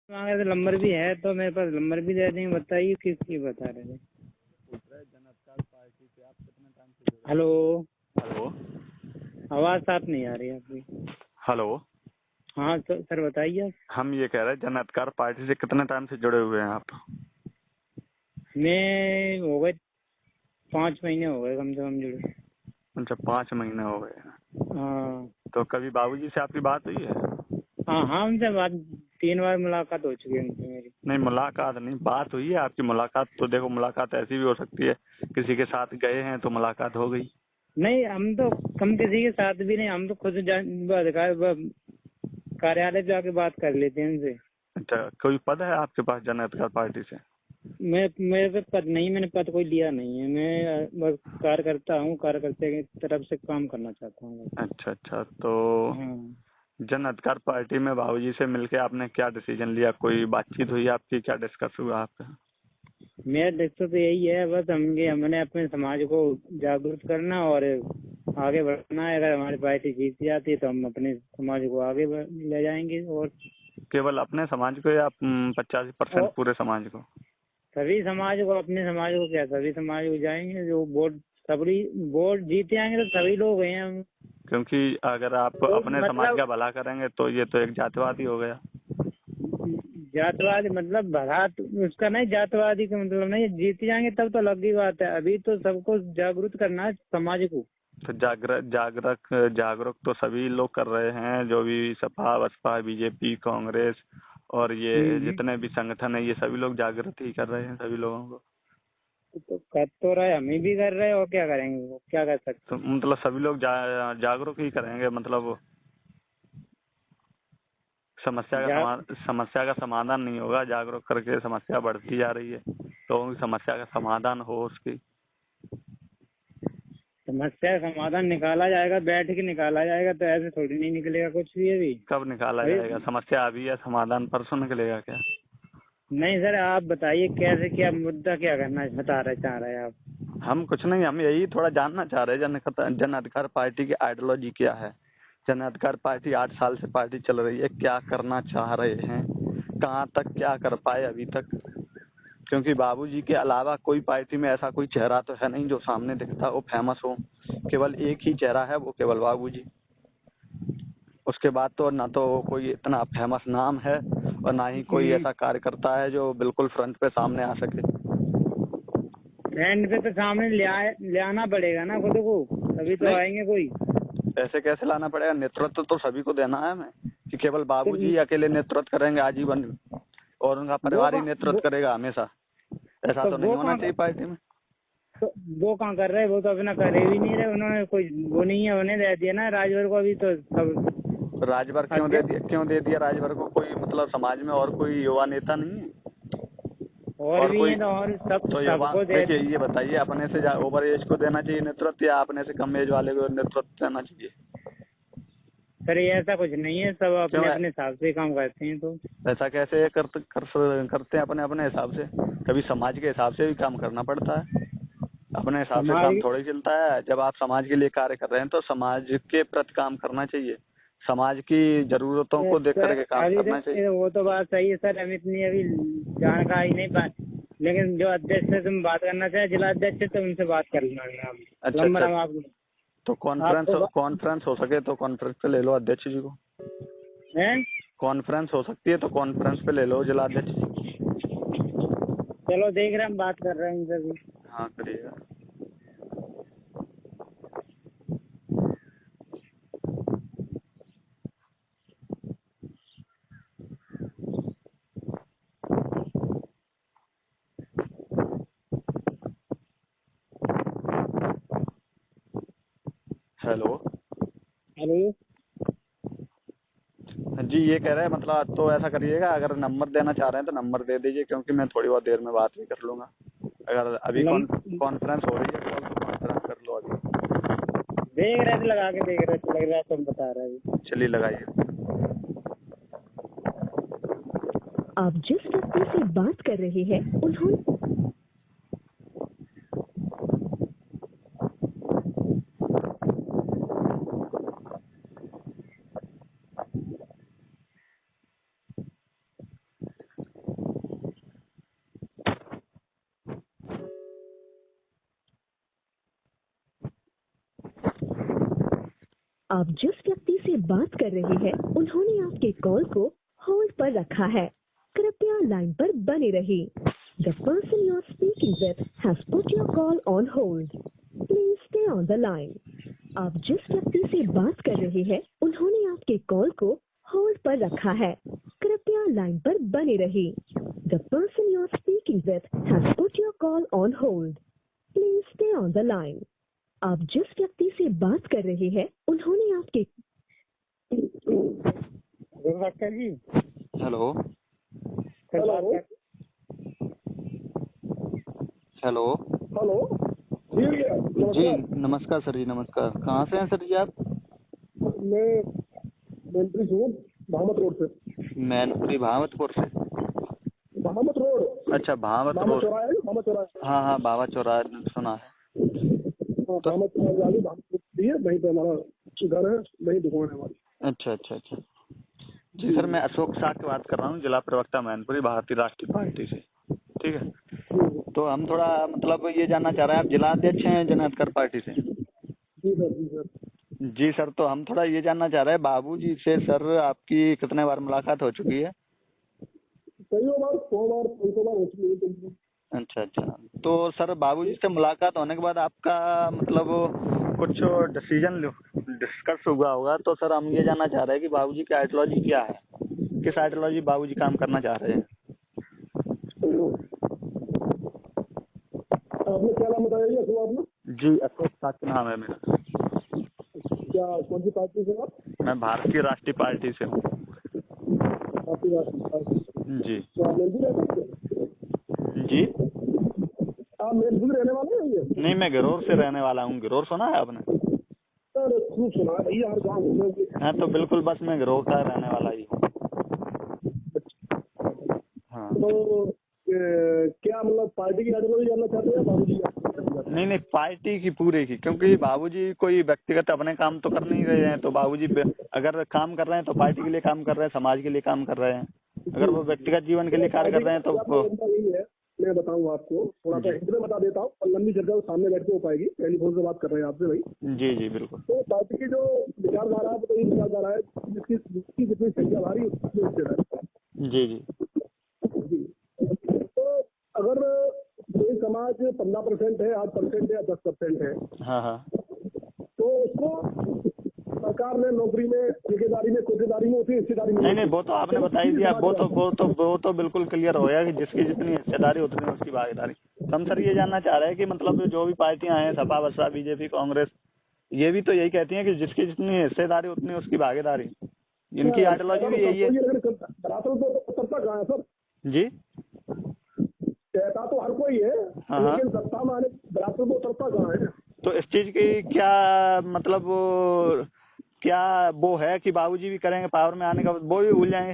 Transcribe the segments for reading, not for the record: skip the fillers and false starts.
मांगे तो नंबर भी है, तो मेरे पास नंबर भी दे देंगे। बताइए किसकी बता रहे थे। जन अधिकार पार्टी से आप कितने टाइम से जुड़े? Hello, hello. आवाज साफ नहीं आ रही है आपकी। हेलो। हाँ सर बताइए आप। हम ये कह रहे हैं जन अधिकार पार्टी से कितने टाइम से जुड़े हुए हैं आप? मैं हो गए 5 महीने हो गए कम से कम जुड़े। अच्छा, 5 महीने हो गए हैं। हाँ तो कभी बाबूजी से आपकी बात हुई है? हाँ हाँ, उनसे बात 3 बार मुलाकात हो चुकी है उनसे मेरी। नहीं, मुलाकात नहीं, बात हुई है आपकी। मुलाकात तो देखो, मुलाकात ऐसी भी हो सकती है, किसी के साथ गए हैं तो मुलाकात हो गई। नहीं, हम किसी के साथ भी नहीं, हम तो खुद कार्यालय पे आके बात कर लेते हैं उनसे। अच्छा, कोई पद है आपके पास जन अधिकार पार्टी से? मेरे पे पद नहीं, मैंने पद कोई लिया नहीं है। मैं बस कार्यकर्ता हूँ, कार्यकर्ता की तरफ से काम करना चाहता हूँ। अच्छा अच्छा। तो हाँ, जन अधिकार पार्टी में बाबूजी से मिलके आपने क्या डिसीजन लिया? कोई बातचीत हुई आपकी? क्या डिस्कस हुआ आपका? मेरा लक्ष्य तो यही है, बस हमने अपने समाज को जागरूक करना और आगे बढ़ना है। अगर हमारी पार्टी जीत जाती है तो हम अपने समाज को आगे ले जाएंगे। और केवल अपने समाज को या 85% और पूरे समाज को? सभी समाज को, अपने समाज को क्या, सभी समाज को जाएंगे। जो सभी वोट जीते आएंगे तो सभी लोग हैं हम। क्योंकि अगर आप तो अपने समाज मतलब का भला करेंगे तो ये तो एक जातिवाद ही हो गया। जातवाद मतलब भारत उसका नहीं, जातवादी का मतलब नहीं। जीत जाएंगे तब तो अलग ही बात है। अभी तो सबको जागरूक करना है समाज को। तो जागरूक तो सभी लोग कर रहे हैं, जो भी सपा बसपा बीजेपी कांग्रेस और ये हम्म। जितने भी संगठन है, ये सभी लोग जागृत ही कर रहे हैं सभी लोगों को। तो कर तो रहे, हम ही भी कर रहे हैं, और क्या करेंगे, वो क्या कर सकते तो हैं। मतलब सभी लोग जागरूक ही करेंगे, मतलब समस्या का समाधान नहीं होगा। जागरूक करके समस्या बढ़ती जा रही है, तो समस्या का समाधान हो उसकी। समस्या का समाधान निकाला जाएगा, बैठ के निकाला जाएगा। तो ऐसे थोड़ी नहीं निकलेगा कुछ भी अभी। कब निकाला अभी जाएगा? समस्या अभी है, समाधान परसों निकलेगा क्या? नहीं सर, आप बताइए कैसे, क्या मुद्दा, क्या करना चाह रहे हैं आप। हम कुछ नहीं, हम यही थोड़ा जानना चाह रहे हैं जन अधिकार पार्टी की आइडियोलॉजी क्या है। जन अधिकार पार्टी 8 साल से पार्टी चल रही है, क्या करना चाह रहे हैं, कहाँ तक क्या कर पाए अभी तक? क्योंकि बाबूजी के अलावा कोई पार्टी में ऐसा कोई चेहरा तो है नहीं जो सामने दिखता हो, फेमस हो। केवल एक ही चेहरा है, वो केवल बाबूजी। उसके बाद तो ना तो कोई इतना फेमस नाम है और ना ही कोई ऐसा कार्यकर्ता है जो बिल्कुल फ्रंट पे सामने आ सके। फ्रेंड पे तो सामने ले आना पड़ेगा ना खुद को, तभी तो नहीं, आएंगे कोई। ऐसे कैसे लाना पड़ेगा? नेतृत्व तो सभी को देना है हमें, कि केवल तो बाबूजी अकेले नेतृत्व करेंगे आजीवन और उनका वो परिवार ही कहाँ नेतृत्व करेगा हमेशा? ऐसा तो तो नहीं वो होना कहाँ चाहिए पार्टी में। तो वो कहाँ कर रहे हैं? वो तो अपना करे भी नहीं रहे। उन्होंने कोई वो नहीं है, उन्हें दे दिया ना राजभर को। अभी तो सब राजभर अध्यक्ष क्यों दे दिया राजभर को? कोई मतलब समाज में और कोई युवा नेता नहीं है? और और भी कोई हैं, तो और सब तो युवा सबको दे। देखिए, ये बताइए, अपने से ओवर एज को देना चाहिए नेतृत्व या अपने से कम एज वाले को नेतृत्व देना चाहिए? सर ये ऐसा कुछ नहीं है, सब क्यों अपने अपने हिसाब से काम करते हैं। तो ऐसा कैसे करते हैं अपने अपने हिसाब से? कभी समाज के हिसाब से भी काम करना पड़ता है। अपने हिसाब से काम हमारी थोड़ी चलता है। जब आप समाज के लिए कार्य कर रहे हैं तो समाज के प्रति काम करना चाहिए, समाज की जरूरतों को देख सर करके काम अभी करना चाहिए। वो तो बात सही है सर, हम इतनी अभी जानकारी नहीं पा। लेकिन जो अध्यक्ष से तुम बात करना चाहे, जिला अध्यक्ष से, तो उनसे बात कर लेना आप। अच्छा नंबर अच्छा। हम आपको तो आपको कॉन्फ्रेंस हो सके तो कॉन्फ्रेंस पे ले लो अध्यक्ष जी को। है। कॉन्फ्रेंस हो सकती है तो कॉन्फ्रेंस पे ले लो जिला अध्यक्ष जी। चलो देख रहे हैं, हम बात कर रहे हैं उनसे भी। हाँ, करिएगा। हेलो। हेलो। जी, ये कह रहे हैं मतलब, तो ऐसा करिएगा, अगर नंबर देना चाह रहे हैं तो नंबर दे दीजिए, क्योंकि मैं थोड़ी बहुत देर में बात भी कर लूंगा। अगर अभी कॉन्फ्रेंस हो रही है तो कॉन्फ्रेंस कर लो अभी। देख रहे थे, लगा के देख रहे थे, लग रहा है तुम बता रहे हो। चलिए, लगाइए। आप जिस व्यक्ति से बात कर रहे हैं उन्होंने आप जिस व्यक्ति से बात कर रहे हैं उन्होंने आपके कॉल को होल्ड पर रखा है। कृपया लाइन पर बने रहिए। The person you are speaking with has put your call on hold. Please stay on the line. आप जिस व्यक्ति से बात कर रहे हैं उन्होंने आपके कॉल को होल्ड पर रखा है। कृपया लाइन पर बने रहिए। The person you are speaking with has put your call on hold. Please stay on the line. आप जिस व्यक्ति से बात कर रहे हैं उन्होंने आपके डॉक्टर जी। हेलो हेलो हेलो हेलो जी भैया, जी नमस्कार। नमस्कार सर जी, नमस्कार। कहाँ से हैं सर जी आप? मैं मंत्री हूँ भामत रोड से। मैनपुरी भावतपुर से। भामत रोड। अच्छा, भावत भामत रोड। चौराहा है, भामत चौराहा। हाँ हाँ, बाबा चौराहा सुना है। हाँ, भामत चौराहा वाली भामत रोड भी है, वहीं पे हमारा घर है, वहीं दुकान है हमारी। अच्छा अच्छा अच्छा। जी सर, मैं अशोक शाह की बात कर रहा हूँ, जिला प्रवक्ता मैनपुरी, भारतीय राष्ट्रीय पार्टी से। ठीक है, तो हम थोड़ा मतलब ये जानना चाह रहे हैं, आप जिला अध्यक्ष हैं जन अधिकार पार्टी से? जी सर, जी सर। जी सर, तो हम थोड़ा ये जानना चाह रहे हैं, बाबूजी से सर आपकी कितने बार मुलाकात हो चुकी है? कई बार 100 बार 500 बार हो चुकी है तुमको। अच्छा अच्छा। तो सर बाबूजी से मुलाकात होने के बाद आपका मतलब कुछ डिसीजन डिस्कस हुआ होगा, तो सर हम ये जानना चाह रहे हैं कि बाबूजी की आइडियोलॉजी क्या है, किस आइडियोलॉजी बाबूजी काम करना चाह रहे हैं? आपने क्या नाम बताया जी? अशोक आपने? जी, अशोक साक्य नाम है मेरा। क्या, कौन सी पार्टी से आप? मैं भारतीय राष्ट्रीय पार्टी से हूँ। आपकी पार्टी जी तो आप मेलपुर रहते हैं? जी। आप मेलपुर रहने वाले हैं ये? नहीं, मैं गिरौर से रहने वाला हूँ। गिरौर सुना है आपने? सर खूब सुना है भैया, हर गाँव घूमे। हाँ, तो बिल्कुल बस मैं गिरौर का रहने वाला ही हूँ। हाँ। तो क्या मतलब पार्टी की आइडियोलॉजी जानना चाहते हैं बाबूजी? नहीं नहीं, पार्टी की पूरे की, क्योंकि बाबूजी कोई व्यक्तिगत अपने काम तो कर नहीं रहे हैं, तो बाबूजी अगर काम कर रहे हैं तो पार्टी के लिए काम कर रहे हैं, समाज के लिए काम कर रहे हैं। अगर वो व्यक्तिगत जीवन के लिए कार्य कर रहे हैं तो यही है, मैं बताऊँ आपको, थोड़ा सा हिंट में बता देता हूँ और लंबी चर्चा सामने बैठ के हो पाएगी। टेलीफोन से बात कर रहे हैं आपसे भाई। जी जी बिल्कुल। तो पार्टी की जो विचारधारा है, तो यही विचारधारा है जिसकी जितनी संख्या भारी उसकी जी जी जी। तो अगर कोई समाज 15% है, 8% है या 10% है, हाँ हाँ, तो उसको सरकार ने नौकरी में, ठेकेदारी में, कोटेदारी में, उसी हिस्सेदारी में। नहीं नहीं, वो तो आपने बता ही दिया। वो तो बिल्कुल क्लियर हो गया कि जिसकी जितनी हिस्सेदारी उतनी उसकी भागीदारी। तो हम सर ये जानना चाह रहे हैं कि मतलब जो भी पार्टियां हैं, सपा बसपा बीजेपी कांग्रेस, ये भी तो यही कहती हैं कि जिसकी जितनी हिस्सेदारी उतनी उसकी भागीदारी। इनकी आइडियोलॉजी भी यही है। धरातल तो सत्ता कहाँ है सर? जी, कहता तो हर कोई है, लेकिन सत्ता में आने धरातल तो सत्ता कहाँ है? तो इस चीज की क्या मतलब क्या वो है कि बाबूजी भी करेंगे, पावर में आने का वो भी भूल जाएंगे?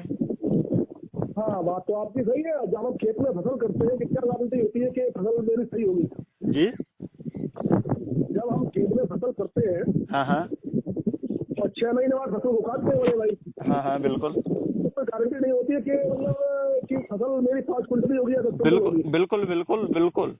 हाँ, बात तो आपकी सही है। जब हम खेत में फसल करते हैं, क्या गारंटी होती है कि फसल मेरी सही होगी? जी, जब हम खेत में फसल करते हैं, हाँ हाँ, और 6 महीने बाद फसल को काटते हैं बड़े भाई। हाँ हाँ बिल्कुल। उसमें गारंटी नहीं होती है कि मतलब कि फसल मेरी 5 क्विंटल होगी या 10 क्विंटल बिल्कुल होगी। बिल्कुल बिल्कुल बिल्कुल।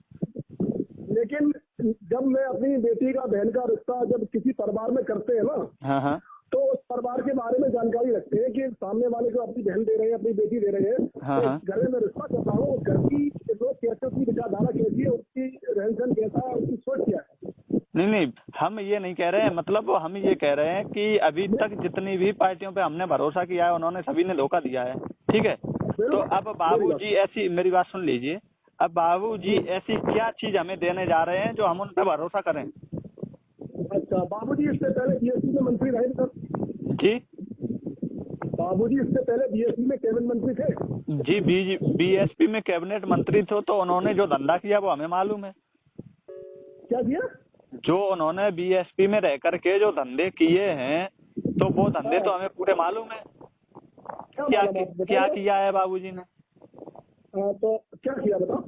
लेकिन जब मैं अपनी बेटी का, बहन का रिश्ता जब किसी परिवार में करते हैं ना, हाँ हाँ, तो उस परिवार के बारे में जानकारी रखते हैं कि सामने वाले को अपनी बहन दे रहे हैं, अपनी बेटी दे रहे हैं। हाँ हाँ, घर में रिश्ता कर रहा हूँ, घर की लोग कैसे, उसकी विचारधारा कैसी है, उसकी रहन सहन कैसा है, उसकी सोच क्या है। नहीं नहीं, हम ये नहीं कह रहे हैं, मतलब हम ये कह रहे हैं कि अभी तक जितनी भी पार्टियों पे हमने भरोसा किया है उन्होंने सभी ने धोखा दिया है। ठीक है, तो अब बाबूजी ऐसी, मेरी बात सुन लीजिए, अब बाबूजी ऐसी क्या चीज हमें देने जा रहे हैं जो हम उन पर भरोसा करें? अच्छा, बाबूजी इससे पहले बीएसपी में मंत्री रहे सर? जी, बाबूजी इससे पहले बीएसपी में कैबिनेट मंत्री थे? जी बीएसपी में कैबिनेट मंत्री थे, तो उन्होंने जो धंधा किया वो हमें मालूम है। क्या किया? जो उन्होंने बीएसपी में रह करके जो धंधे किए हैं, तो वो धंधे तो हमें पूरे मालूम है। क्या किया है बाबूजी ने? तो क्या किया बताओ?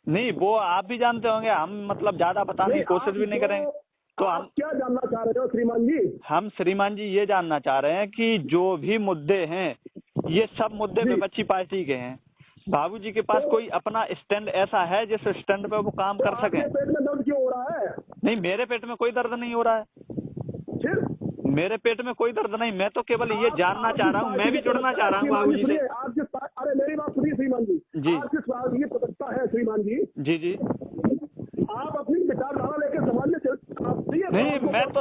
नहीं, वो आप भी जानते होंगे, हम मतलब ज्यादा बताने की कोशिश भी नहीं करेंगे। तो हम क्या जानना चाह रहे हो श्रीमान जी? हम श्रीमान जी ये जानना चाह रहे हैं कि जो भी मुद्दे हैं, ये सब मुद्दे विपक्षी पार्टी के हैं। बाबूजी के पास कोई अपना स्टैंड ऐसा है जिस स्टैंड पे वो काम कर सके? पेट में दर्द क्यों हो रहा है? नहीं, मेरे पेट में कोई दर्द नहीं हो रहा है। फिर मेरे पेट में कोई दर्द नहीं, मैं तो केवल ये जानना चाह रहा हूँ, मैं भी जुड़ना चाह रहा हूँ बाबूजी से। अरे मेरी बात सुनिए श्रीमान जी, जी। आपके सवाल ये सतर्कता है श्रीमान जी, जी जी। आप अपनी विचारधारा लेकर समाज में नहीं, मैं तो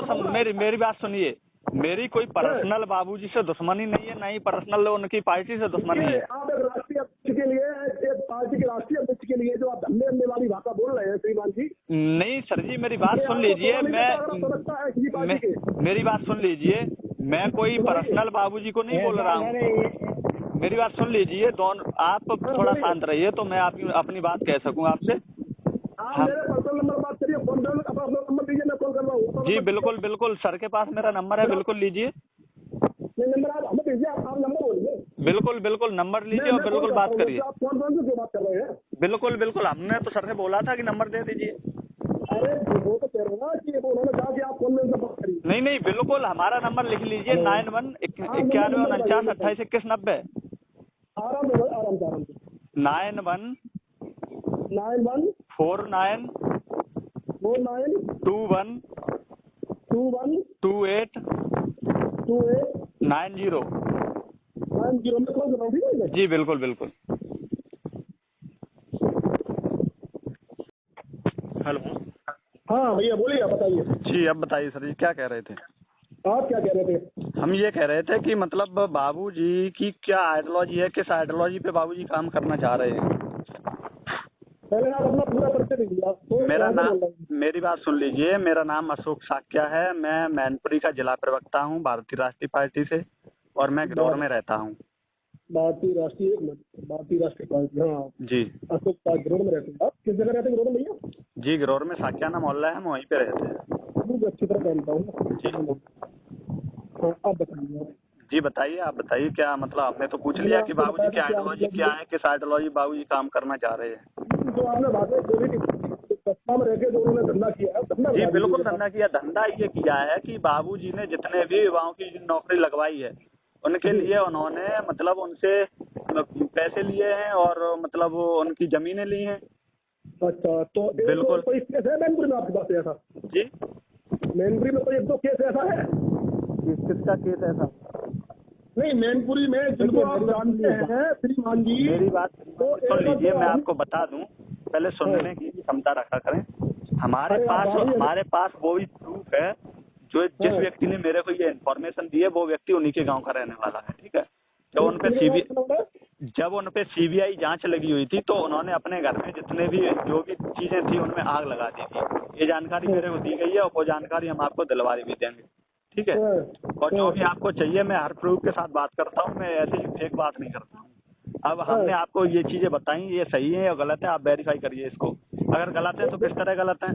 मेरी बात सुनिए, मेरी कोई पर्सनल बाबूजी से दुश्मनी नहीं है, ना ही पर्सनल उनकी पार्टी से दुश्मनी है। आप एक राष्ट्रीय अध्यक्ष के लिए, एक पार्टी के राष्ट्रीय अध्यक्ष के लिए जो आप धंधे अंधे वाली भाषा बोल रहे हैं श्रीमान जी। नहीं सर जी, मेरी बात सुन लीजिए, मेरी बात सुन लीजिए, मैं कोई पर्सनल बाबूजी को नहीं बोल रहा हूँ। मेरी बात सुन लीजिए, दोनों आप थोड़ा शांत रहिए तो मैं अपनी बात कह सकूँ आपसे। मेरे पर्सनल नंबर बात करिए, फोन अपना नंबर दीजिए, मैं कॉल कर रहा हूँ। जी बिल्कुल बिल्कुल, सर के पास मेरा नंबर है, बिल्कुल लीजिए। नंबर आप हमें दीजिए, आप नंबर बोलिए। बिल्कुल बिल्कुल, नंबर लीजिए और बिल्कुल बात करिए। आप कौन से क्यों बात कर रहे हैं? बिल्कुल बिल्कुल, हमने तो सर से बोला था कि नंबर दे दीजिए। अरे वो तो कह रहे ना कि उन्होंने कहा कि आप फोन में बात करिए। नहीं नहीं, बिल्कुल हमारा नंबर लिख लीजिए, 91 91 49 28 21 90। आराम से 91 91 49 49 21 21 28 28 90। 90 में कॉल कर रहा हूँ, ठीक है? जी बिल्कुल बिल्कुल। हेलो। हाँ भैया बोलिए, बताइए। जी अब बताइए सर जी, क्या कह रहे थे? आप क्या कह रहे थे? हम ये कह रहे थे कि मतलब बाबूजी की क्या आइडियोलॉजी है, किस आइडियोलॉजी पे बाबूजी काम करना चाह रहे हैं? पहले आप अपना पूरा परिचय दीजिए। तो मेरा नाम, मेरी बात सुन लीजिए, मेरा नाम अशोक साक्या है, मैं मैनपुरी का जिला प्रवक्ता हूँ भारतीय राष्ट्रीय पार्टी से, और मैं गिरौर में रहता हूँ। भारतीय राष्ट्रीय पार्टी, हाँ जी। अशोक गिरौर में रहते हैं। आप किस जगह रहते हैं गिरौर में भैया? जी गिरौर में साक्याना मोहल्ला है, हम वहीं पे रहते हैं। अच्छी तरह जानता हूँ। जी। हाँ आप बताइए। जी बताइए, आप बताइए क्या मतलब, आपने तो पूछ लिया कि बाबूजी की आइडियोलॉजी क्या है, किस आइडियोलॉजी बाबूजी काम करना चाह रहे हैं। जो आपने बातें बोली कि सत्ता में रहकर जो उन्होंने धंधा किया है, जी बिल्कुल धंधा किया। धंधा ये किया है कि बाबूजी ने जितने भी युवाओं की नौकरी लगवाई है उनके लिए उन्होंने मतलब उनसे पैसे लिए हैं और मतलब उनकी जमीनें ली हैं। अच्छा, तो बिल्कुल। कोई केस है मैनपुरी में आपके पास ऐसा? जी मैनपुरी में कोई एक दो केस ऐसा है? किसका केस ऐसा? नहीं, मैनपुरी में जिनको आप जानते हैं श्रीमान जी। मेरी बात सुन लीजिए, मैं आपको बता दूं, पहले सुनने की क्षमता रखा करें। हमारे पास वो भी प्रूफ है, जो जिस व्यक्ति ने मेरे को ये इन्फॉर्मेशन दी है वो व्यक्ति उन्हीं के गांव का रहने वाला है, ठीक है। जब उन पे सीबीआई जांच लगी हुई थी तो उन्होंने अपने घर में जितने भी जो भी चीजें थी उनमें आग लगा दी थी। ये जानकारी मेरे को दी गई है और वो जानकारी हम आपको दिलवा भी देंगे, ठीक है। और जो भी आपको चाहिए मैं हर प्रूफ के साथ बात करता हूँ, मैं ऐसी फेक बात नहीं करता हूँ। अब हमने आपको ये चीजें बताई, ये सही है या गलत है, आप वेरीफाई करिए इसको। अगर गलत है तो किस तरह गलत है?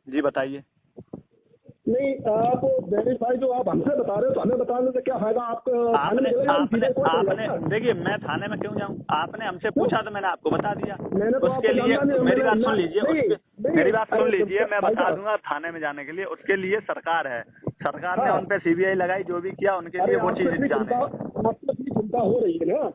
जी बताइए। नहीं, आप वेरीफाई जो आप हमसे बता रहे हो तो हमें बताने से क्या फायदा? आपने देखिए, मैं थाने में क्यों जाऊं? आपने हमसे पूछा तो मैंने आपको बता दिया। उसके लिए मेरी बात सुन लीजिए, मेरी बात सुन लीजिए, मैं बता दूंगा थाने में जाने के लिए। उसके लिए सरकार है, सरकार ने उन पे सीबीआई लगाई, जो भी किया उनके लिए वो चीज चिंता हो रही है ना?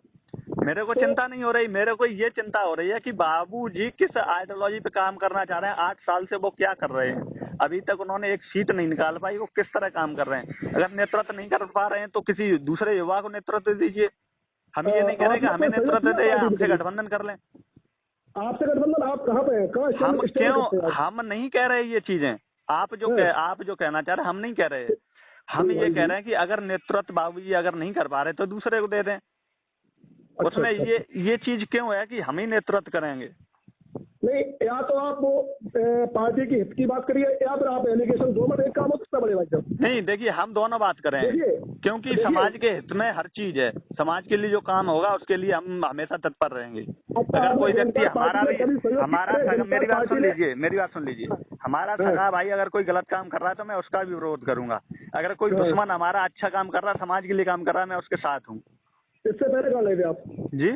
मेरे को चिंता नहीं हो रही, मेरे को ये चिंता हो रही है कि बाबूजी किस आइडियोलॉजी पे काम करना चाह रहे हैं। 8 साल से वो क्या कर रहे हैं, अभी तक उन्होंने एक सीट नहीं निकाल पाई, वो किस तरह काम कर रहे हैं। अगर नेतृत्व नहीं कर पा रहे हैं तो किसी दूसरे युवा को नेतृत्व दीजिए। हम ये नहीं कह रहे कि हमें नेतृत्व दे या हमसे गठबंधन कर लें। आपसे गठबंधन आप कहाँ पे हैं? हम क्यों, हम नहीं कह रहे ये चीजें। आप जो कहना चाह रहे हम नहीं कह रहे। हम ये कह रहे हैं कि अगर नेतृत्व बाबूजी अगर नहीं कर पा रहे तो दूसरे को दे दें। उसमें ये चीज क्यों है कि हम ही नेतृत्व करेंगे? नहीं, या तो आप पार्टी की हित की बात करिए या फिर आप एलिगेशन दो में एक काम हो सकता है बड़े भाई साहब। नहीं देखिए, हम दोनों बात करें क्योंकि समाज के हित में हर चीज है। समाज के लिए जो काम होगा उसके लिए हम हमेशा तत्पर रहेंगे। अगर कोई व्यक्ति मेरी बात सुन लीजिए, हमारा सगा भाई अगर कोई गलत काम कर रहा है तो मैं उसका भी विरोध करूंगा। अगर कोई दुश्मन हमारा अच्छा काम कर रहा है, समाज के लिए काम कर रहा है, मैं उसके साथ हूँ। इससे पहले कहाँ ले थे आप? जी,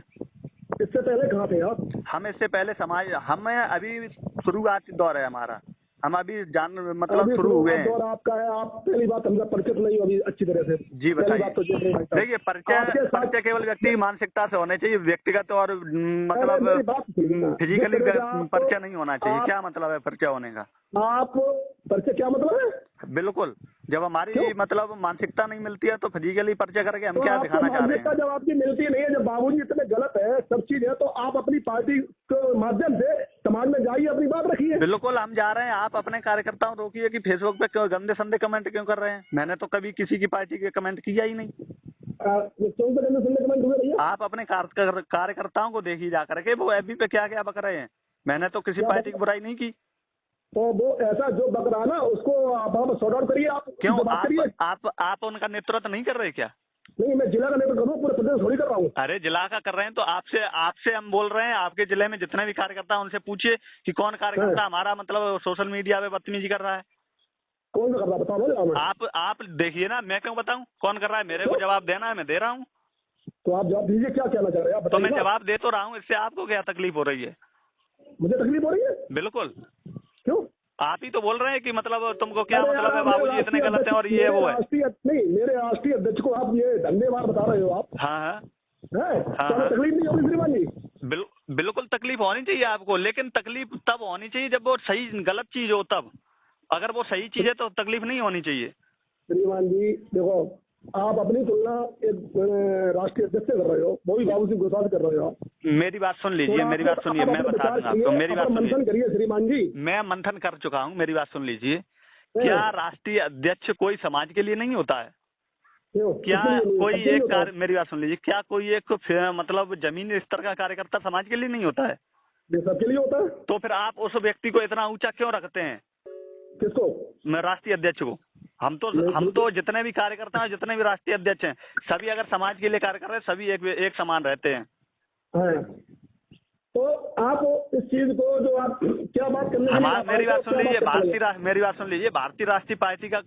इससे पहले कहाँ थे आप? हम इससे पहले हम अभी शुरुआती दौर है हमारा, हम अभी शुरू हुए हैं। दौर आपका है, आप पहली बात हमसे परिचित नहीं हो अभी अच्छी तरह से। जी बताइए। देखिए, परिचय केवल व्यक्ति की मानसिकता से होने चाहिए, व्यक्तिगत और फिजिकली परिचय नहीं होना चाहिए। क्या मतलब है परिचय होने का? आप परिचय क्या मतलब है? बिल्कुल, जब हमारी मतलब मानसिकता नहीं मिलती है तो फिजिकली पर्चा करके हम तो क्या आपको दिखाना चाह रहे मानसिकता हैं? जब आपकी मिलती नहीं है, जब बाबूजी इतने गलत है, सब चीज है, तो आप अपनी पार्टी के माध्यम से समाज में जाइए, अपनी बात रखिए। बिल्कुल हम जा रहे हैं, आप अपने कार्यकर्ताओं को रोकिए कि फेसबुक पे क्यों गंदे संदे कमेंट क्यों कर रहे हैं? मैंने तो कभी किसी की पार्टी के कमेंट किया ही नहीं। क्यों से करने सुनने कमेंट हुए भैया? आप अपने कार्यकर्ताओं को देखिए जा करके वो एफबी पे क्या क्या बक रहे हैं। मैंने तो किसी क्या पार्टी की बुराई नहीं की। तो वो ऐसा जो बक रहा ना, उसको आप सॉर्ट आउट करिए, आप क्यों जो बात करिए। आप उनका नेतृत्व नहीं कर रहे क्या? नहीं, मैं जिला का नेतृत्व करूँ, पूरे प्रदेश थोड़ी कर रहा हूँ। अरे जिला का कर रहे हैं तो आपसे हम बोल रहे हैं, आपके जिले में जितने भी कार्यकर्ता हैं उनसे पूछिए कि कौन कार्यकर्ता हमारा मतलब सोशल मीडिया पे बदतमीजी कर रहा है। कौन सा कर रहा बताओ ना मैं। आप देखिए ना, मैं क्यों बताऊं कौन कर रहा है? मेरे को जवाब देना है, मैं दे रहा हूँ। तो आप जवाब दीजिए, क्या कहना चाह रहे हैं आप तो मैं बताइए ना। जवाब दे तो रहा हूँ, इससे आपको क्या तकलीफ हो रही है? मुझे तकलीफ हो रही है? बिल्कुल, क्यों? आप ही तो बोल रहे हैं कि मतलब तुमको क्या अरे मतलब है, यार, बाबूजी इतने गलत हैं और ये वो है। मेरे राष्ट्रीय अध्यक्ष को आप ये धन्यवाद बता रहे हो आप, हाँ हाँ है? हाँ, तो हमें हाँ। तकलीफ नहीं होगी श्रीमान जी? बिल्कुल तकलीफ होनी चाहिए आपको, लेकिन तकलीफ तब होनी चाहिए जब वो सही गलत चीज हो तब। अगर वो सही चीज है तो तकलीफ नहीं होनी चाहिए। श्रीमान जी देखो, आप अपनी तुलना एक राष्ट्रीय अध्यक्ष से कर रहे हो, वो भी बाबू सिंह घोषाल कर रहे हो आप। मेरी बात सुन लीजिए, मेरी बात सुनिए, मैं बता दूंगा आपको। मेरी बात मंथन सुनिए, करिए श्रीमान जी। मैं मंथन कर चुका हूँ, मेरी बात सुन लीजिए। क्या राष्ट्रीय अध्यक्ष कोई समाज के लिए नहीं होता है? क्या कोई एक कार्य, मेरी बात सुन लीजिए, क्या कोई एक मतलब जमीनी स्तर का कार्यकर्ता समाज के लिए नहीं होता है? ये सबके लिए होता है। तो फिर आप उस व्यक्ति को इतना ऊंचा क्यों रखते हैं? किसको? मैं राष्ट्रीय अध्यक्ष को। हम तो जितने भी कार्यकर्ता हैं, जितने भी राष्ट्रीय अध्यक्ष हैं, सभी अगर समाज के लिए कार्य कर रहे हैं, सभी एक समान रहते हैं। हाँ। तो आप इस चीज को जो आप क्या बात करने के लिए मेरी बात सुन लीजिए, मेरी बात सुन लीजिए, भारतीय राष्ट्रीय पार्टी का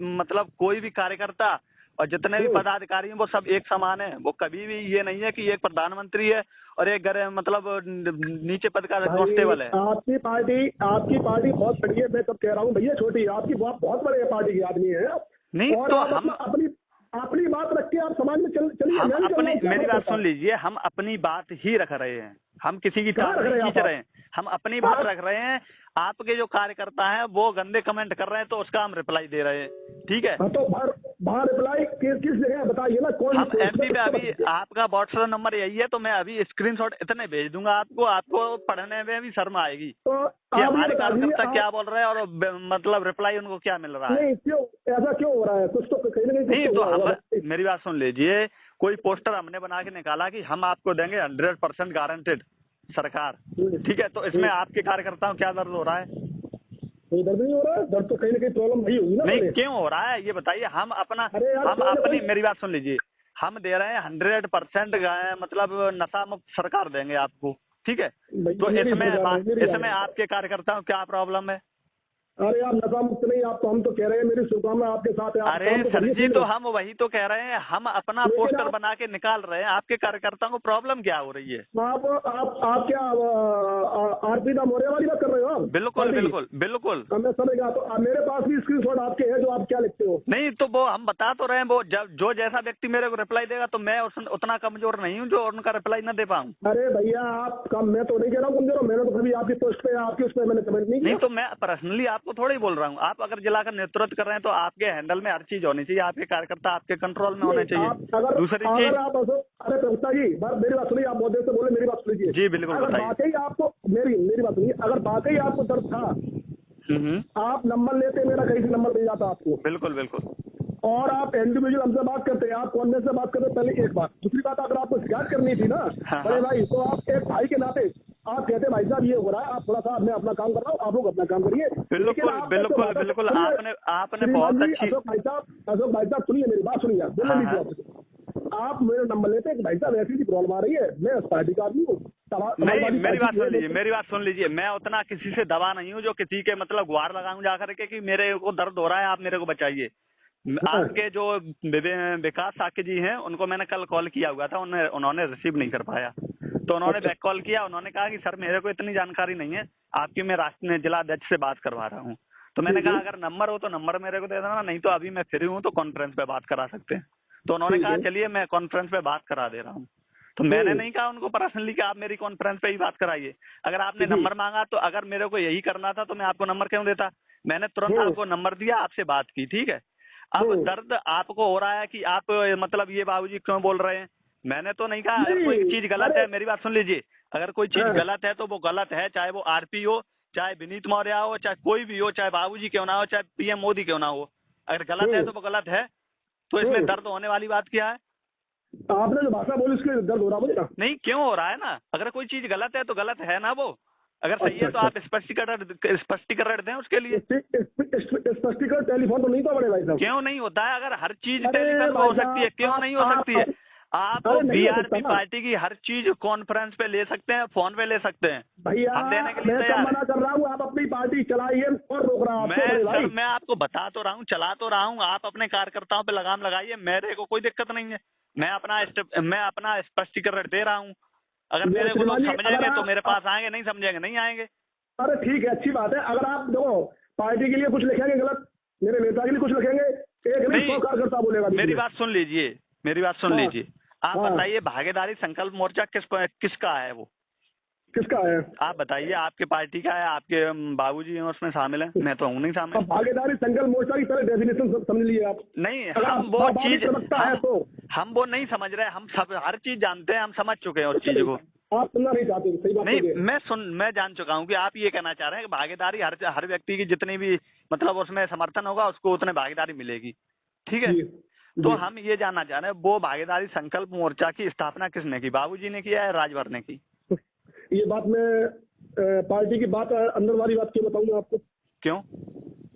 मतलब कोई भी कार्यकर्ता और जितने भी पदाधिकारी हैं वो सब एक समान है। वो कभी भी ये नहीं है कि एक प्रधानमंत्री है और एक मतलब नीचे पद का कांस्टेबल है। आपकी पार्टी बहुत बड़ी है, मैं तब कह रहा हूँ भैया छोटी है आपकी, बहुत बड़े पार्टी के आदमी है नहीं। और तो हम अपनी बात रख के आप समाज में चलिए। मेरी बात सुन लीजिए, हम अपनी बात ही रख रहे हैं, हम किसी की तार नहीं खींच रहे हैं, हम अपनी बात रख रहे हैं। आपके जो कार्यकर्ता हैं वो गंदे कमेंट कर रहे हैं तो उसका हम रिप्लाई दे रहे हैं, ठीक है? तो बाहर रिप्लाई किस जगह बताइए ना, कौन? हम एमपी पे अभी आपका व्हाट्सएप नंबर यही है तो मैं अभी स्क्रीनशॉट इतने भेज दूंगा आपको पढ़ने में भी शर्म आएगी कि हमारे कार्यकर्ता क्या बोल रहे हैं और मतलब रिप्लाई उनको क्या मिल रहा है। नहीं, क्यों ऐसा क्यों हो रहा है? कुछ तो कहीं ना कहीं नहीं तो हम, मेरी बात सुन लीजिए, कोई पोस्टर हमने बना के निकाला कि हम आपको देंगे 100% गारंटेड सरकार, ठीक है? तो इसमें आपके कार्यकर्ताओं क्या दर्द हो रहा है? कोई दर्द नहीं हो रहा है। दर्द तो कहीं ना कहीं प्रॉब्लम नहीं होगी ना। नहीं, क्यों हो रहा है ये बताइए। हम अपनी, मेरी बात सुन लीजिए, हम दे रहे हैं 100% मतलब नशा मुक्त सरकार देंगे आपको, ठीक है? तो इसमें आपके कार्यकर्ताओं क्या प्रॉब्लम है? अरे आप नशा मुक्त नहीं, आप तो हम तो कह रहे हैं, मेरी शुभकामना आपके साथ है। अरे सर जी, तो हम वही तो कह रहे हैं, हम अपना पोस्टर बना के निकाल रहे हैं, आपके कार्यकर्ताओं को प्रॉब्लम क्या हो रही है? आप क्या आरपी दा मौर्य वाली बात कर रहे हो? बिल्कुल बिल्कुल बिल्कुल, मैं समझ गया। तो मेरे पास भी स्क्रीनशॉट आपके हैं जो आप क्या लिखते हो। नहीं तो वो हम बता तो रहे हैं, वो जो जैसा व्यक्ति मेरे को रिप्लाई देगा तो मैं उतना कमजोर नहीं हूँ जो उनका रिप्लाई न दे पाऊँ। अरे भैया मैं तो नहीं कह रहा हूँ कमजोर, मैंने तो कभी आपकी पोस्ट पे आपकी उस पर मैंने कमेंट नहीं किया। नहीं तो मैं पर्सनली आपको थोड़ी बोल रहा हूँ। आप अगर जिला का नेतृत्व कर रहे हैं तो आपके हैंडल में हर चीज होनी चाहिए, आपके कार्यकर्ता आपके कंट्रोल में होने चाहिए। दूसरी चीज, अरे प्रवक्ता जी मेरी बात सुनिए, आप बहुत देर से बोले, मेरी बात सुनिए जी बिल्कुल बताइए। वाकई आपको मेरी बात सुनिए, अगर वाकई आपको दर्द था आप नंबर लेते, मेरा कहीं से नंबर मिल जाता आपको। बिल्कुल बिल्कुल। और आप इंडिविजुअल हमसे बात करते हैं, आप कॉन्फ्रेंस से बात करते, पहले एक बात। दूसरी बात, अगर आपको शिकायत करनी थी ना बड़े भाई, तो आप एक भाई के नाते आप कहते भाई साहब ये हो रहा है, आप थोड़ा सा मैं अपना काम कर रहा हूँ, आप लोग अपना काम करिए। बिल्कुल बिल्कुल बिल्कुल, आपने बहुत अच्छी। अशोक भाई साहब सुनिए, मेरी बात सुनिए, आप मेरा नंबर लेते हैं भाई साहब ऐसी प्रॉब्लम आ रही है, मैं उस पार्टी का आदमी हूँ। नहीं, मेरी बात सुन लीजिए, मैं उतना किसी से दबा नहीं हूँ जो किसी के मतलब गुहार लगाऊं जाकर के कि मेरे को दर्द हो रहा है, आप मेरे को बचाइए। आपके जो विकास साके जी हैं उनको मैंने कल कॉल किया हुआ था, उन्होंने रिसीव नहीं कर पाया, तो उन्होंने बैक कॉल किया। उन्होंने कहा कि सर मेरे को इतनी जानकारी नहीं है आपकी, मैं राष्ट्रीय जिला अध्यक्ष से बात करवा रहा हूँ। तो मैंने कहा अगर नंबर हो तो नंबर मेरे को दे देना, नहीं तो अभी मैं फ्री हूँ तो कॉन्फ्रेंस पे बात करा सकते हैं। तो उन्होंने कहा चलिए मैं कॉन्फ्रेंस पे बात करा दे रहा हूँ। तो मैंने नहीं कहा उनको पर्सनली कि आप मेरी कॉन्फ्रेंस पे ही बात कराइए। अगर आपने नंबर मांगा तो अगर मेरे को यही करना था तो मैं आपको नंबर क्यों देता? मैंने तुरंत आपको नंबर दिया, आपसे बात की, ठीक है। अब दर्द आपको हो रहा है कि आप मतलब ये बाबूजी क्यों बोल रहे हैं, मैंने तो नहीं कहा। अगर कोई चीज गलत है, मेरी बात सुन लीजिए, अगर कोई चीज गलत है तो वो गलत है, चाहे वो आरपी हो, चाहे विनीत मौर्य हो, चाहे कोई भी हो, चाहे बाबूजी क्यों ना हो, चाहे पीएम मोदी क्यों ना हो, अगर गलत है तो वो गलत है। तो इसमें दर्द होने वाली बात क्या है? आपने जो भाषा बोली उसके दर्द हो रहा मुझे ना। नहीं, क्यों हो रहा है ना, अगर कोई चीज गलत है तो गलत है ना वो, अगर सही है तो आप स्पष्टीकरण दें उसके लिए। स्पष्टीकरण टेलीफोन तो नहीं था बड़े भाई साहब? क्यों नहीं होता है? अगर हर चीज टेलीफोन पे हो सकती है, क्यों नहीं हो सकती है? आप बीआरपी पार्टी की हर चीज कॉन्फ्रेंस पे ले सकते हैं, फोन पे ले सकते हैं, भैया। हम देने के लिए मैं तैयार मना कर रहा हूँ, आप अपनी पार्टी चलाइए और रोक रहा हूँ सर, मैं आपको बता तो रहा हूँ, चला तो रहा हूँ, आप अपने कार्यकर्ताओं पे लगाम लगाइए, मेरे को कोई दिक्कत नहीं है, मैं अपना स्पष्टीकरण दे रहा हूँ। अगर मेरे को लोग समझेंगे तो मेरे पास आएंगे, नहीं समझेंगे नहीं आएंगे। अरे ठीक है, अच्छी बात है। अगर आप देखो पार्टी के लिए कुछ लिखेंगे गलत, मेरे नेता के लिए कुछ लिखेंगे, एक नहीं 100 कार्यकर्ता बोलेगा। मेरी बात सुन लीजिए, मेरी बात सुन लीजिए। आप बताइए, भागीदारी संकल्प मोर्चा किसका है? वो किसका है? आप बताइए, आपके पार्टी का है? आपके बाबूजी हैं उसमें शामिल हैं? मैं तो हूँ नहीं शामिल। भागीदारी संकल्प मोर्चा की तरह डेफिनेशन समझ लीजिए आप। नहीं, हम वो चीज है तो हम वो नहीं समझ रहे, हम सब हर चीज जानते हैं, हम समझ चुके हैं उस चीज को। आप सुनना नहीं चाहते, सही बात नहीं, मैं जान चुका हूँ कि आप ये कहना चाह रहे हैं कि भागीदारी हर व्यक्ति की जितनी भी मतलब उसमें समर्थन होगा उसको उतने भागीदारी मिलेगी, ठीक है। तो हम ये जानना चाह रहे हैं, वो भागीदारी संकल्प मोर्चा की स्थापना किसने की? बाबूजी ने किया है, राजभर ने की? ये बात मैं पार्टी की बात अंदर वाली बात क्यों बताऊंगा आपको? क्यों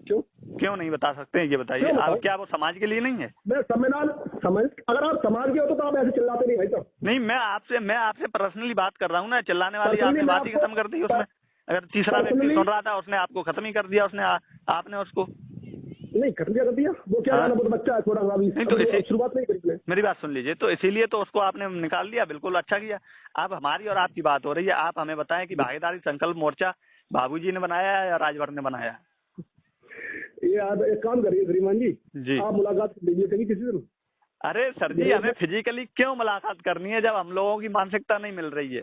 क्यों क्यों नहीं बता सकते? ये बताइए, आप क्या वो समाज के लिए नहीं है? मैं संविधान समझ, अगर आप समाज के हो तो आप ऐसे चिल्लाते नहीं भाई साहब। नहीं, मैं आपसे पर्सनली बात कर रहा हूँ ना, चिल्लाने वाली आपने बात ही खत्म कर दी उसमें। अगर तीसरा व्यक्ति सुन रहा था उसने आपको खत्म ही कर दिया, आपने उसको नहीं कर दिया। वो क्या वो तो बच्चा है थोड़ा सा, अभी तो शुरुआत नहीं करी। मेरी बात सुन लीजिए, तो इसीलिए तो उसको आपने निकाल दिया, बिल्कुल अच्छा किया। अब हमारी और आपकी बात हो रही है, आप हमें बताएं कि भागीदारी संकल्प मोर्चा बाबूजी ने बनाया है या राजभर ने बनाया है? ये एक काम करिए श्रीमान जी, आप मुलाकात लीजिए कहीं किसी दिन। अरे सर जी, हमें फिजिकली क्यों मुलाकात करनी है जब हम लोगों की मानसिकता नहीं मिल रही है?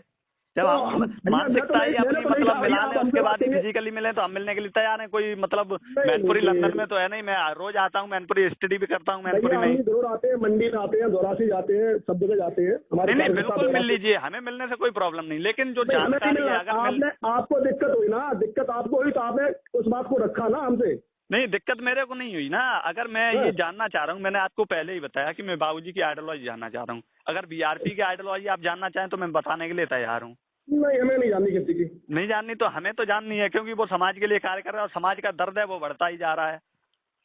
जब हम मानसिकता ही अपनी मतलब मिला लें उसके बाद ही फिजिकली मिले तो हम मिलने के लिए तैयार हैं। कोई मतलब मैनपुरी लंदन में तो है नहीं, मैं रोज आता हूँ मैनपुरी, स्टडी भी करता हूँ मैनपुरी में। जरूर आते हैं, मंडी में आते हैं, दोरासी जाते हैं, सब जगह जाते हैं। नहीं, बिल्कुल मिल लीजिए, हमें मिलने से कोई प्रॉब्लम नहीं, लेकिन जो जानकारी है अगर आपको दिक्कत हुई ना, दिक्कत आपको हुई तो आपने उस बात को रखा ना हमसे। नहीं, दिक्कत मेरे को नहीं हुई ना। अगर मैं ये जानना चाह रहा हूँ, मैंने आपको पहले ही बताया कि मैं बाबूजी की आइडियोलॉजी जानना चाह रहा हूँ। अगर बीआरपी की आइडियोलॉजी आप जानना चाहें तो मैं बताने के लिए तैयार हूँ। नहीं, हमें नहीं जाननी किसी की। नहीं जाननी तो हमें तो जाननी है, क्योंकि वो समाज के लिए कार्य कर रहा है और समाज का दर्द है वो बढ़ता ही जा रहा है।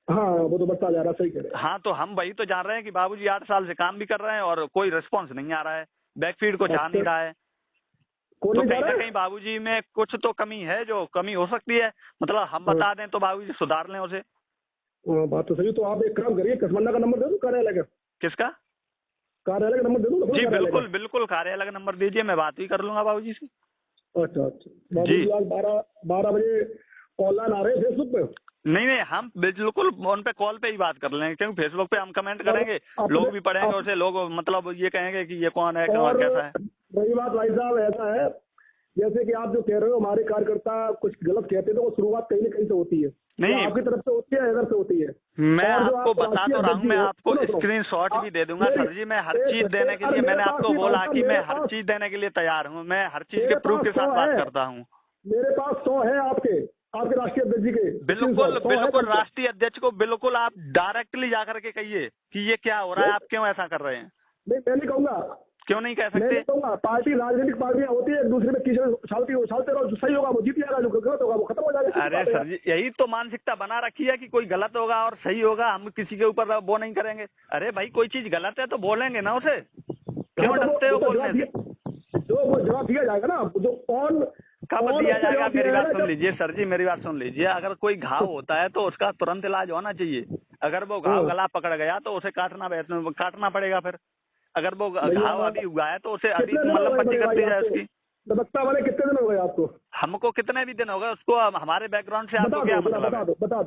हाँ, वो तो बढ़ता जा रहा है, सही कह रहे हैं। हाँ, तो हम वही तो जान रहे हैं कि बाबूजी 8 साल से काम भी कर रहे हैं और कोई रिस्पॉन्स नहीं आ रहा है, बैकफीड को जा नहीं रहा है। तो कहीं ना कहीं बाबूजी में कुछ तो कमी है, जो कमी हो सकती है, मतलब हम बता दें तो बाबूजी सुधार लें उसे। बात तो सही। तो आप एक काम करिए, कसमंडा का नंबर दे दो कार्यालय का। किसका? कार्यालय का नंबर दे दो। जी बिल्कुल कार्यालय का नंबर दीजिए, मैं बात भी कर लूंगा बाबूजी से। अच्छा, बाबूजी आज 12 बजे ऑनलाइन आ रहे हैं फेसबुक पे? नहीं, हम बिल्कुल उन पे कॉल पे ही बात कर लेंगे, क्योंकि फेसबुक पे हम कमेंट करेंगे, लोग भी पढ़ेंगे उसे, लोग मतलब ये कहेंगे कि ये कौन है और कैसा है। वही बात भाई साहब, ऐसा है जैसे कि आप जो कह रहे हो हमारे कार्यकर्ता कुछ गलत कहते हैं तो वो शुरुआत कहीं ना कहीं से होती है। नहीं, आपकी तरफ से होती है, इधर से होती है। मैं आपको बता तो रहा हूँ, मैं आपको स्क्रीनशॉट भी दे दूंगा सर जी। मैं हर चीज देने के लिए, मैंने आपको बोला कि मैं हर चीज देने के लिए तैयार हूँ, मैं हर चीज के प्रूफ के साथ बात करता हूँ। मेरे पास 100 है आपके राष्ट्रीय अध्यक्ष जी के। बिल्कुल राष्ट्रीय अध्यक्ष को बिल्कुल आप डायरेक्टली जाकर के कहिए कि ये क्या हो रहा है, आप क्यों ऐसा कर रहे हैं। नहीं, मैं नहीं कहूँगा। क्यों नहीं कह सकते? पार्टी, राजनीतिक पार्टियां होती है, एक दूसरे में कीचड़ उछालते रहो, जो सही होगा वो जीत जाएगा, जो गलत होगा वो खत्म हो जाएगा। अरे सर जी, यही तो मानसिकता बना रखी है कि कोई गलत होगा और सही होगा, हम किसी के ऊपर वो नहीं करेंगे। अरे भाई, कोई चीज गलत है तो बोलेंगे ना उसे, क्यों डरते हो बोलने से? जो वो जवाब दिया जाएगा ना, जो कौन कब दिया जाएगा? मेरी बात सुन लीजिए सर जी, मेरी बात सुन लीजिए। अगर कोई घाव होता है तो उसका तुरंत इलाज होना चाहिए। अगर वो घाव गला पकड़ गया तो उसे काटना पड़ेगा। फिर अगर वो घाव अभी हुआ है तो उसे अभी मतलब पट्टी कर दी जाए उसकी। दबकता वाले कितने दिन हो गए आपको? हमको कितने भी दिन हो गए, उसको हमारे बैकग्राउंड से आपको क्या मतलब है? बता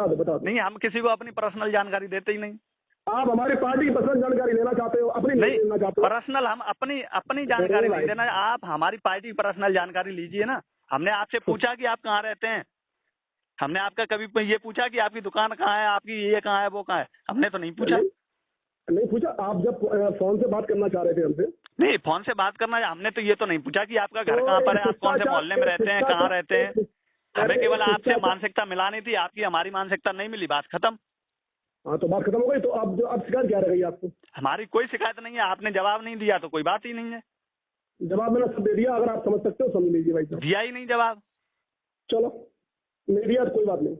दो। नहीं, हम किसी को अपनी पर्सनल जानकारी देते ही नहीं। आप हमारी पार्टी की पर्सनल जानकारी लेना चाहते हो? अपनी नहीं लेना चाहते हो? पर्सनल हम अपनी जानकारी नहीं देना। आप हमारी पार्टी की पर्सनल जानकारी लीजिए ना। हमने आपसे पूछा कि आप कहाँ रहते हैं, हमने आपका कभी ये पूछा कि आपकी दुकान कहाँ है, आपकी ये कहाँ है, वो कहाँ है? हमने तो नहीं पूछा। नहीं पूछा। आप जब फोन से बात करना चाह रहे थे हमसे? नहीं, फोन से बात करना हमने तो ये तो नहीं पूछा कि आपका घर कहाँ पर है, आप कौन से मोहल्ले में रहते हैं, कहाँ रहते हैं। हमें केवल आपसे मानसिकता मिलानी थी, आपकी हमारी मानसिकता नहीं मिली, बात खत्म। हाँ तो बात खत्म हो गई। तो अब शिकायत क्या रह गई आपको? हमारी कोई शिकायत नहीं है, आपने जवाब नहीं दिया तो कोई बात ही नहीं है। जवाब मैंने सब दे दिया, अगर आप समझ सकते हो समझ लीजिए भाई साहब। दिया ही नहीं जवाब। चलो नहीं दिया तो कोई बात नहीं।